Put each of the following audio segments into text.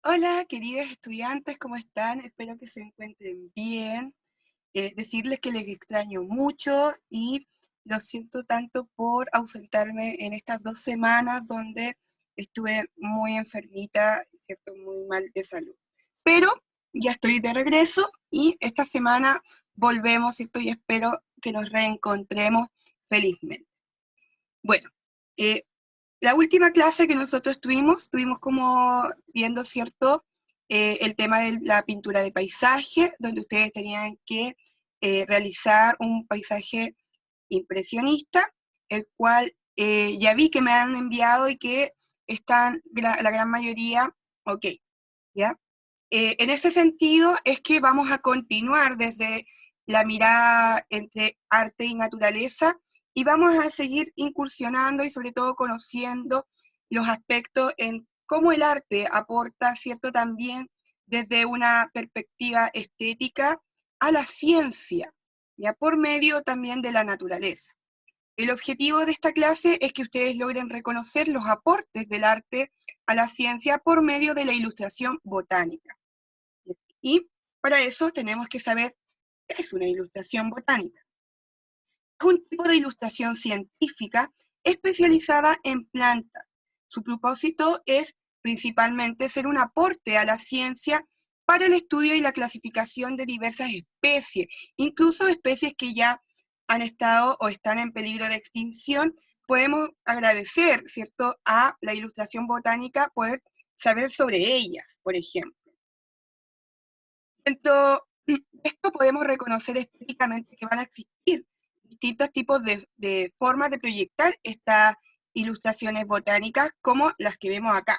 Hola, queridas estudiantes, ¿cómo están? Espero que se encuentren bien. Decirles que les extraño mucho y lo siento tanto por ausentarme en estas 2 semanas donde estuve muy enfermita, ¿cierto? Muy mal de salud. Pero ya estoy de regreso y esta semana volvemos, ¿cierto? Y espero que nos reencontremos felizmente. Bueno, eh, la última clase que nosotros tuvimos como viendo, ¿cierto? El tema de la pintura de paisaje, donde ustedes tenían que realizar un paisaje impresionista, el cual ya vi que me han enviado y que están la gran mayoría, ok, ¿ya? En ese sentido es que vamos a continuar desde la mirada entre arte y naturaleza y vamos a seguir incursionando y sobre todo conociendo los aspectos en cómo el arte aporta, ¿cierto?, también desde una perspectiva estética a la ciencia, ya por medio también de la naturaleza. El objetivo de esta clase es que ustedes logren reconocer los aportes del arte a la ciencia por medio de la ilustración botánica. Y para eso tenemos que saber qué es una ilustración botánica. Es un tipo de ilustración científica especializada en plantas. Su propósito es principalmente ser un aporte a la ciencia para el estudio y la clasificación de diversas especies, incluso especies que ya han estado o están en peligro de extinción. Podemos agradecer, ¿cierto?, a la ilustración botánica poder saber sobre ellas, por ejemplo. Dentro de esto podemos reconocer estéticamente que van a existir distintos tipos de formas de proyectar estas ilustraciones botánicas, como las que vemos acá,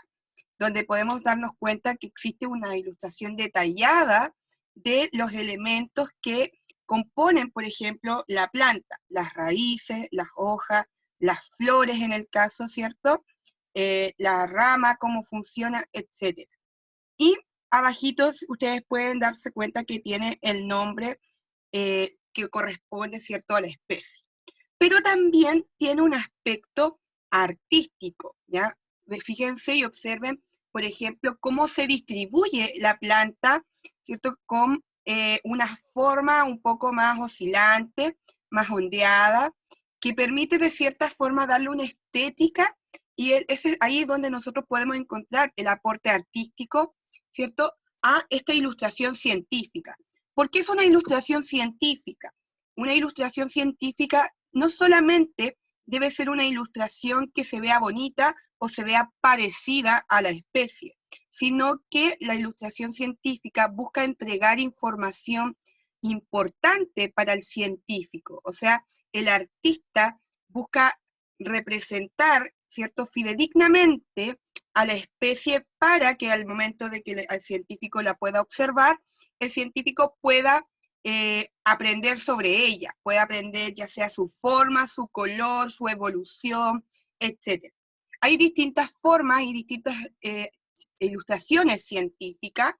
donde podemos darnos cuenta que existe una ilustración detallada de los elementos que componen, por ejemplo, la planta, las raíces, las hojas, las flores en el caso, ¿cierto? La rama, cómo funciona, etc. Y abajito ustedes pueden darse cuenta que tiene el nombre que corresponde, ¿cierto?, a la especie. Pero también tiene un aspecto artístico, ¿ya? Fíjense y observen, por ejemplo, cómo se distribuye la planta, ¿cierto?, con una forma un poco más oscilante, más ondeada, que permite de cierta forma darle una estética, y ahí es donde nosotros podemos encontrar el aporte artístico, ¿cierto?, a esta ilustración científica. ¿Por qué es una ilustración científica? Una ilustración científica no solamente debe ser una ilustración que se vea bonita o se vea parecida a la especie, sino que la ilustración científica busca entregar información importante para el científico. O sea, el artista busca representar, ¿cierto?, fidedignamente a la especie para que al momento de que el científico la pueda observar, el científico pueda aprender sobre ella, puede aprender ya sea su forma, su color, su evolución, etc. Hay distintas formas y distintas ilustraciones científicas.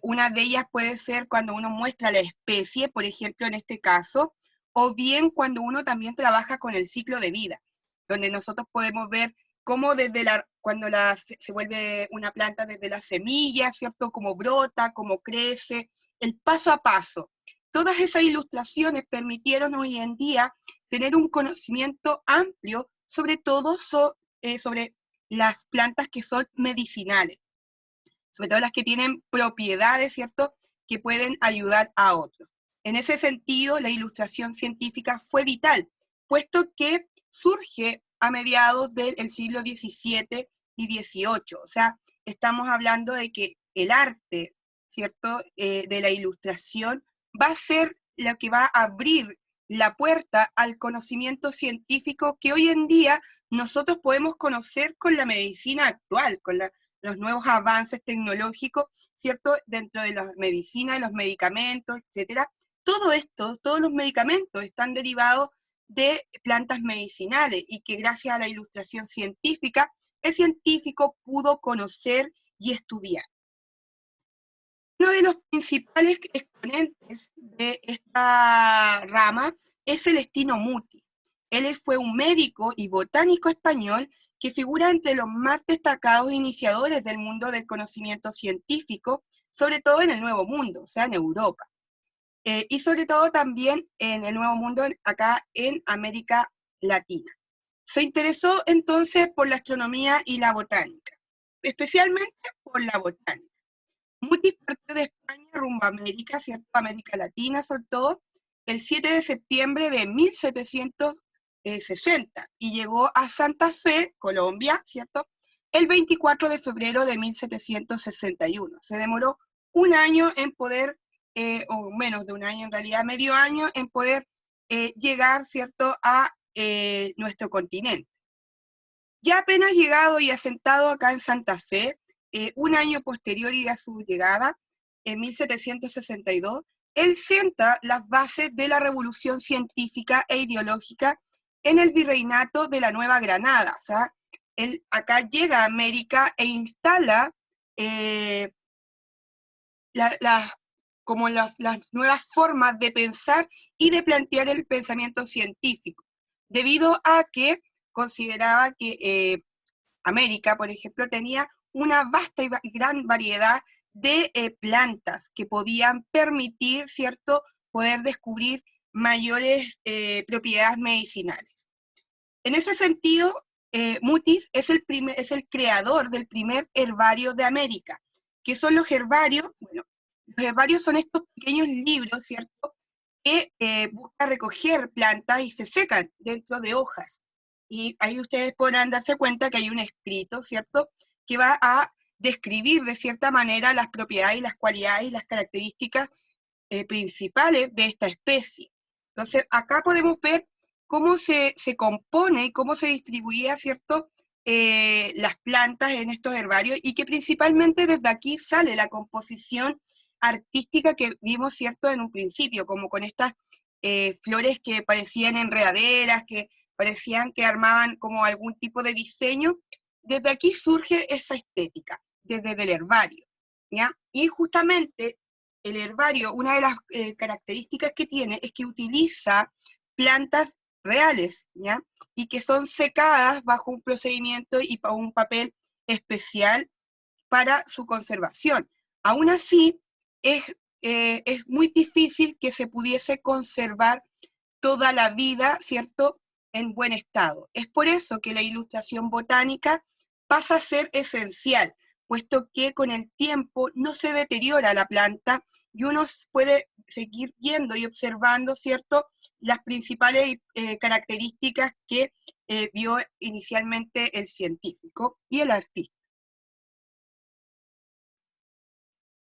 Una de ellas puede ser cuando uno muestra la especie, por ejemplo, en este caso, o bien cuando uno también trabaja con el ciclo de vida, donde nosotros podemos ver cómo cuando se vuelve una planta desde la semilla, ¿cierto? Cómo brota, cómo crece, el paso a paso. Todas esas ilustraciones permitieron hoy en día tener un conocimiento amplio, sobre todo sobre las plantas que son medicinales, sobre todo las que tienen propiedades, ¿cierto?, que pueden ayudar a otros. En ese sentido, la ilustración científica fue vital, puesto que surge a mediados del siglo XVII y XVIII. O sea, estamos hablando de que el arte, ¿cierto?, de la ilustración va a ser lo que va a abrir la puerta al conocimiento científico que hoy en día nosotros podemos conocer con la medicina actual, con los nuevos avances tecnológicos, ¿cierto?, dentro de la medicina, de los medicamentos, etcétera. Todo esto, todos los medicamentos están derivados de plantas medicinales y que gracias a la ilustración científica, el científico pudo conocer y estudiar. Uno de los principales exponentes de esta rama es Celestino Muti. Él fue un médico y botánico español que figura entre los más destacados iniciadores del mundo del conocimiento científico, sobre todo en el Nuevo Mundo, o sea, en Europa. Y sobre todo también en el Nuevo Mundo, acá en América Latina. Se interesó entonces por la astronomía y la botánica, especialmente por la botánica. Mutis partió de España rumbo a América, ¿cierto? América Latina, sobre todo, el 7 de septiembre de 1760 y llegó a Santa Fe, Colombia, ¿cierto? El 24 de febrero de 1761. Se demoró un año en poder, o menos de un año en realidad, medio año en poder llegar, ¿cierto?, a nuestro continente. Ya apenas llegado y asentado acá en Santa Fe, un año posterior a su llegada, en 1762, él sienta las bases de la revolución científica e ideológica en el virreinato de la Nueva Granada. O sea, él acá llega a América e instala como las nuevas formas de pensar y de plantear el pensamiento científico, debido a que consideraba que América, por ejemplo, tenía una vasta y gran variedad de plantas que podían permitir, ¿cierto?, poder descubrir mayores propiedades medicinales. En ese sentido, Mutis es el creador del primer herbario de América. ¿Qué son los herbarios? Bueno, los herbarios son estos pequeños libros, ¿cierto?, que buscan recoger plantas y se secan dentro de hojas. Y ahí ustedes podrán darse cuenta que hay un escrito, ¿cierto?, que va a describir de cierta manera las propiedades y las cualidades y las características principales de esta especie. Entonces, acá podemos ver cómo se compone y cómo se distribuía, ¿cierto?, las plantas en estos herbarios y que principalmente desde aquí sale la composición artística que vimos, ¿cierto?, en un principio, como con estas flores que parecían enredaderas, que parecían que armaban como algún tipo de diseño. Desde aquí surge esa estética, desde el herbario, ¿ya? Y justamente el herbario, una de las características que tiene es que utiliza plantas reales, ¿ya? Y que son secadas bajo un procedimiento y bajo un papel especial para su conservación. Aún así, es muy difícil que se pudiese conservar toda la vida, ¿cierto?, en buen estado. Es por eso que la ilustración botánica pasa a ser esencial, puesto que con el tiempo no se deteriora la planta y uno puede seguir viendo y observando, ¿cierto?, las principales características que vio inicialmente el científico y el artista.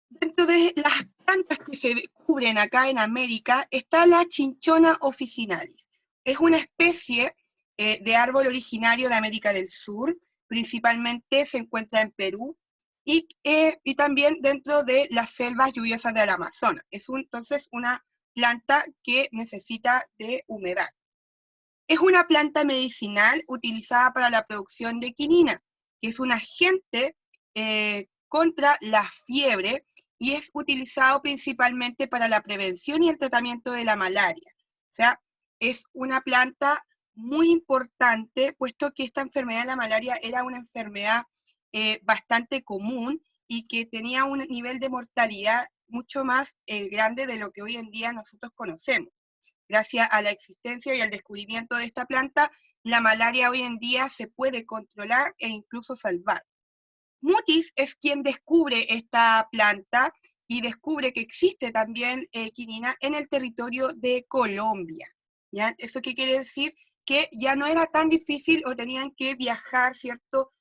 Dentro de las plantas que se descubren acá en América está la Cinchona officinalis. Es una especie de árbol originario de América del Sur, principalmente se encuentra en Perú y también dentro de las selvas lluviosas del Amazonas. Es entonces una planta que necesita de humedad. Es una planta medicinal utilizada para la producción de quinina, que es un agente contra la fiebre y es utilizado principalmente para la prevención y el tratamiento de la malaria. O sea, es una planta muy importante, puesto que esta enfermedad de la malaria era una enfermedad bastante común y que tenía un nivel de mortalidad mucho más grande de lo que hoy en día nosotros conocemos. Gracias a la existencia y al descubrimiento de esta planta, la malaria hoy en día se puede controlar e incluso salvar. Mutis es quien descubre esta planta y descubre que existe también quinina en el territorio de Colombia. ¿Ya? ¿Eso qué quiere decir? Que ya no era tan difícil o tenían que viajar, ¿cierto?,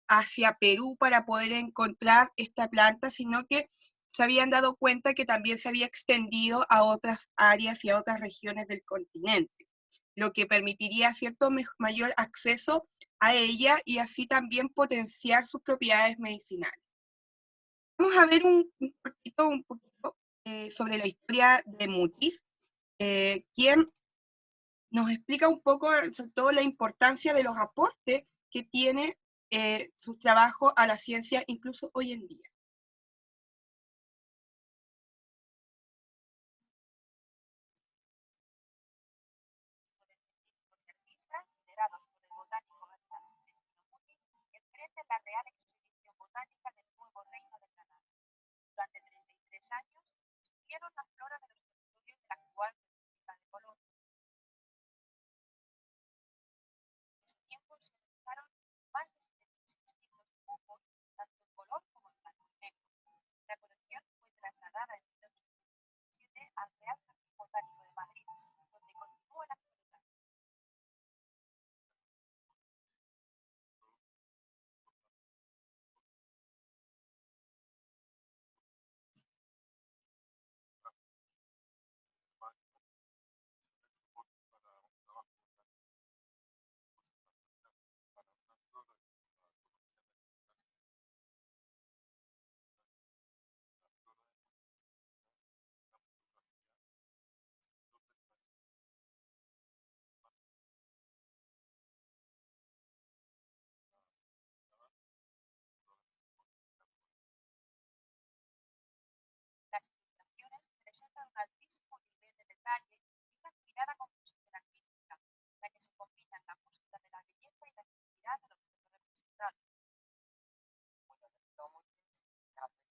hacia Perú para poder encontrar esta planta, sino que se habían dado cuenta que también se había extendido a otras áreas y a otras regiones del continente, lo que permitiría cierto mayor acceso a ella y así también potenciar sus propiedades medicinales. Vamos a ver un poquito sobre la historia de Mutis, quien nos explica un poco sobre todo la importancia de los aportes que tiene su trabajo a la ciencia incluso hoy en día.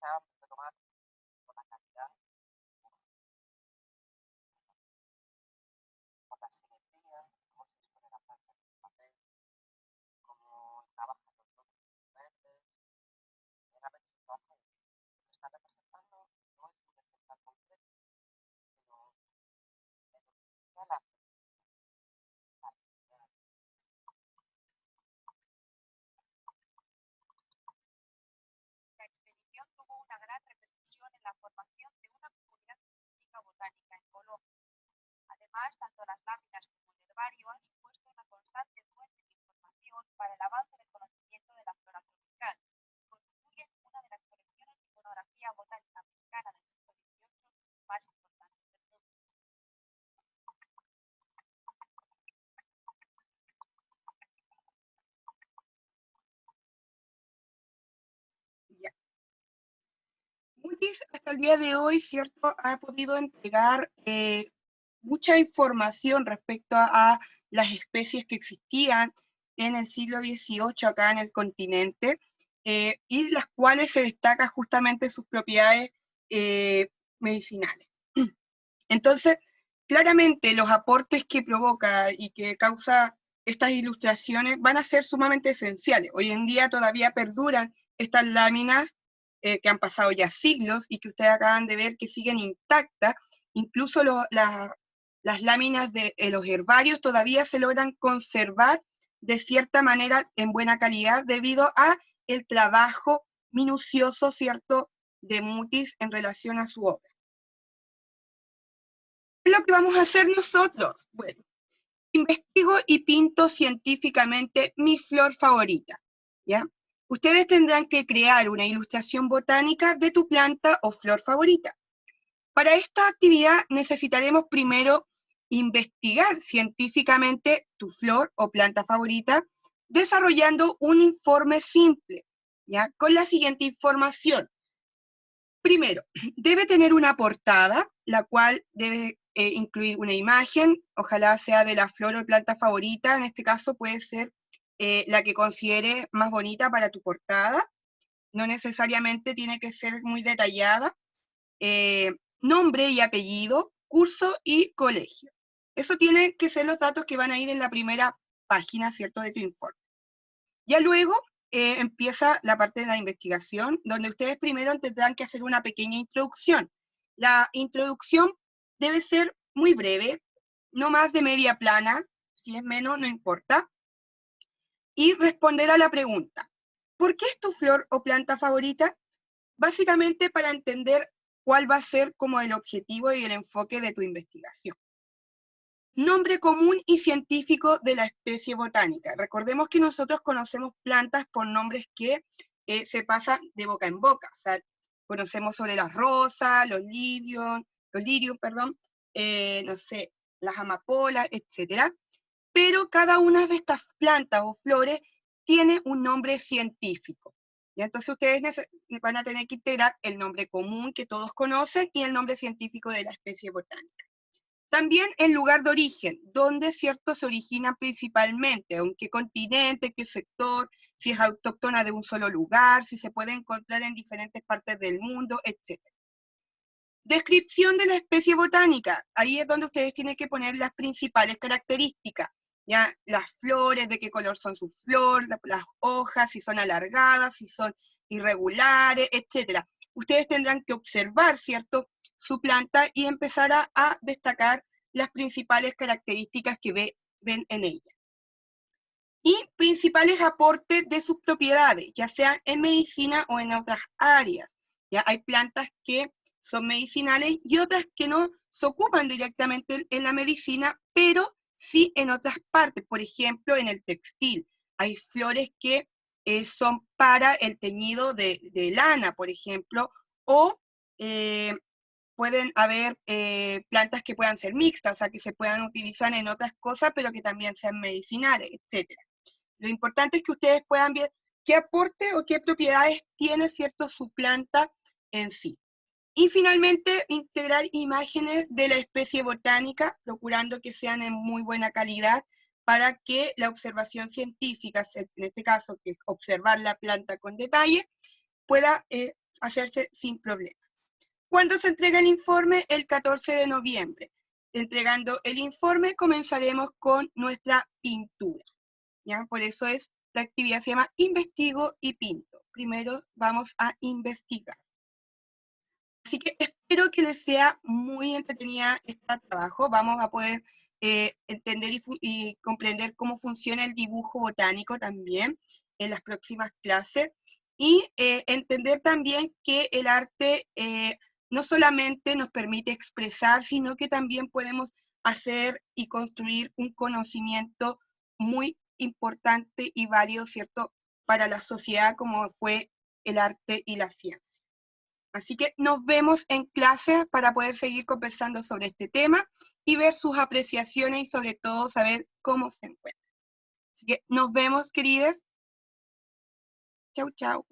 La expedición tuvo una gran repercusión en la formación de una comunidad científica botánica en Colombia. Además, tanto las láminas como el herbario han supuesto una constante fuente de información para el avance del conocimiento de la flora tropical y constituyen una de las colecciones de iconografía botánica americana del siglo XVIII más importantes del mundo. Ya. Moody's hasta el día de hoy, ¿cierto?, ha podido entregar mucha información respecto a las especies que existían en el siglo XVIII acá en el continente, y las cuales se destacan justamente sus propiedades medicinales. Entonces, claramente los aportes que provoca y que causa estas ilustraciones van a ser sumamente esenciales. Hoy en día todavía perduran estas láminas que han pasado ya siglos y que ustedes acaban de ver que siguen intactas. Incluso las láminas de los herbarios todavía se logran conservar de cierta manera en buena calidad debido a el trabajo minucioso, ¿cierto?, de Mutis en relación a su obra. ¿Qué es lo que vamos a hacer nosotros? Bueno, investigo y pinto científicamente mi flor favorita, ¿ya? Ustedes tendrán que crear una ilustración botánica de tu planta o flor favorita. Para esta actividad necesitaremos primero investigar científicamente tu flor o planta favorita, desarrollando un informe simple, ¿ya?, con la siguiente información. Primero, debe tener una portada, la cual debe incluir una imagen, ojalá sea de la flor o planta favorita, en este caso puede ser la que considere más bonita para tu portada, no necesariamente tiene que ser muy detallada, nombre y apellido, curso y colegio. Eso tienen que ser los datos que van a ir en la primera página, ¿cierto?, de tu informe. Ya luego empieza la parte de la investigación, donde ustedes primero tendrán que hacer una pequeña introducción. La introducción debe ser muy breve, no más de media plana, si es menos no importa, y responder a la pregunta, ¿por qué es tu flor o planta favorita? Básicamente para entender cuál va a ser como el objetivo y el enfoque de tu investigación. Nombre común y científico de la especie botánica. Recordemos que nosotros conocemos plantas por nombres que se pasan de boca en boca. O sea, conocemos sobre las rosas, los lirios, no sé, las amapolas, etc. Pero cada una de estas plantas o flores tiene un nombre científico. ¿Ya? Entonces ustedes van a tener que integrar el nombre común que todos conocen y el nombre científico de la especie botánica. También el lugar de origen, donde cierto se originan principalmente, en qué continente, qué sector, si es autóctona de un solo lugar, si se puede encontrar en diferentes partes del mundo, etc. Descripción de la especie botánica, ahí es donde ustedes tienen que poner las principales características, ya las flores, de qué color son sus flores, las hojas, si son alargadas, si son irregulares, etc. Ustedes tendrán que observar, ¿cierto?, su planta y empezar a destacar las principales características que ven en ella. Y principales aportes de sus propiedades, ya sea en medicina o en otras áreas. Ya hay plantas que son medicinales y otras que no se ocupan directamente en la medicina, pero sí en otras partes, por ejemplo, en el textil. Hay flores que son para el teñido de lana, por ejemplo, o pueden haber plantas que puedan ser mixtas, o sea, que se puedan utilizar en otras cosas, pero que también sean medicinales, etc. Lo importante es que ustedes puedan ver qué aporte o qué propiedades tiene, ¿cierto?, su planta en sí. Y finalmente, integrar imágenes de la especie botánica, procurando que sean en muy buena calidad, para que la observación científica, en este caso, que es observar la planta con detalle, pueda hacerse sin problema. ¿Cuándo se entrega el informe? El 14 de noviembre. Entregando el informe comenzaremos con nuestra pintura, ¿ya? Por eso la actividad se llama Investigo y Pinto. Primero vamos a investigar. Así que espero que les sea muy entretenida este trabajo. Vamos a poder entender y comprender cómo funciona el dibujo botánico también en las próximas clases. Y entender también que el arte no solamente nos permite expresar, sino que también podemos hacer y construir un conocimiento muy importante y válido, ¿cierto?, para la sociedad como fue el arte y la ciencia. Así que nos vemos en clase para poder seguir conversando sobre este tema y ver sus apreciaciones y sobre todo saber cómo se encuentran. Así que nos vemos, queridas. Chau, chau.